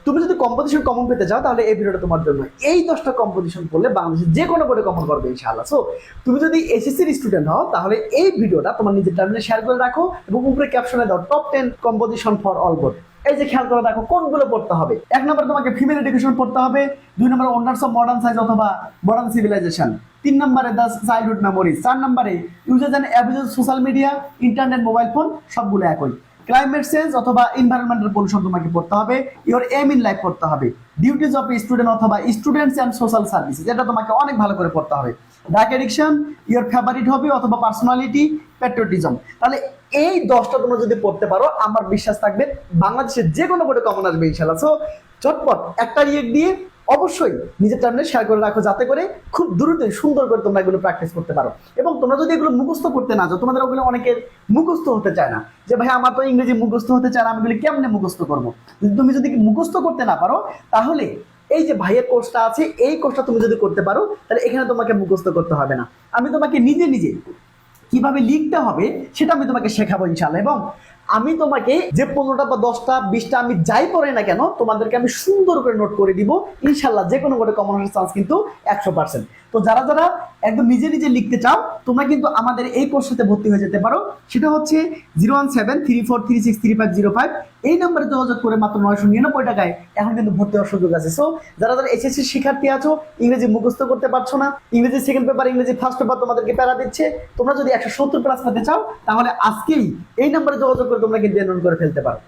তুমি যদি composition common পেতে চাও তাহলে এই ভিডিওটা তোমার জন্য। এই 10টা কম্পোজিশন পড়লে বাংলাদেশে যে কোনো বোর্ডে কমন করবে ইনশাআল্লাহ। সো তুমি যদি এসএসসির স্টুডেন্ট হও তাহলে এই ভিডিওটা তোমার নিজের টার্মিনালে শেয়ার করে রাখো এবং উপরে ক্যাপশনে দাও top 10 composition for all board. এই যে খেয়াল করে দেখো কোনগুলো পড়তে হবে। 1 নম্বরে তোমাকে ফিমেল এডুকেশন পড়তে হবে, 2 নম্বরে ওয়ান্ডার্স অফ মডার্ন সায়েন্স অথবা মডার্ন সিভিলাইজেশন, 3 নম্বরে দ্য চাইল্ডহুড মেমোরিজ, 4 নম্বরে uses and abuse social media, internet, mobile phone, সবগুলো একই। ক্লাইমেট চেঞ্জ অথবা এনভায়রনমেন্টাল পলিউশন তোমাকে পড়তে হবে। ইওর এম ইন লাইফ পড়তে হবে। ডিউটিজ অফ স্টুডেন্ট অথবা স্টুডেন্টস এন্ড সোশ্যাল সার্ভিসেস, এটা তোমাকে অনেক ভালো করে পড়তে হবে। Drug addiction, your favourite hobby অথবা পার্সোনালিটি, প্যাট্রিয়টিজম। তাহলে এই 10টা তোমরা যদি পড়তে পারো আমার বিশ্বাস থাকবে বাংলাদেশের যে কোনো বোর্ডে কমন আসবে ইনশাআল্লাহ। সো চটপট একটা রিয়েক্ট দিয়ে অবশ্যই নিজের টার্মিনালে শেয়ার করে রাখো যাতে করে খুব দ্রুতই সুন্দর করে তোমরা এগুলো প্র্যাকটিস করতে পারো। এবং তোমরা যদি এগুলো মুখস্থ করতে না যাও, তোমাদের ওগুলো অনেকের মুখস্থ হতে চায় না, যে ভাই আমার তো ইংরেজি মুখস্থ হতে চায় না, আমি এগুলো কেমনে মুখস্থ করবো। তুমি যদি মুখস্থ করতে না পারো তাহলে এই যে ভাইয়ের কোর্সটা আছে এই কোর্সটা তুমি যদি করতে পারো তাহলে এখানে তোমাকে মুখস্থ করতে হবে না। আমি তোমাকে নিজে নিজে কিভাবে লিখতে হবে সেটা আমি তোমাকে শেখাবো ইনশাআল্লাহ। এবং আমি তোমাকে যে 15টা বা 10টা 20টা আমি যাই পড়ে না কেন তোমাদেরকে আমি সুন্দর করে নোট করে দিব ইনশাআল্লাহ। যে কোনো বোর্ডে কমন আসার চান্স কিন্তু 100%। তো যারা যারা একদম নিজে নিজে লিখতে চাও তোমরা কিন্তু আমাদের এই কোর্সটাতে ভর্তি হয়ে যেতে পারো। সেটা হচ্ছে 01734363505। এই নম্বরে যোগাযোগ করে মাত্র 999 টাকায় এখন কিন্তু ভর্তি হওয়ার সুযোগ আছে। সো যারা যারা এসএসসি শিক্ষার্থী আছো, ইংরেজি মুখস্থ করতে পারছো না, ইংরেজি সেকেন্ড পেপার, ইংরেজি ফার্স্ট পেপার তোমাদেরকে প্যারা দিচ্ছে, তোমরা যদি 170 প্লাস পেতে চাও তাহলে আজকেই এই নম্বরে যোগাযোগ করে তোমরা কিন্তু এনরোল করে ফেলতে পারো।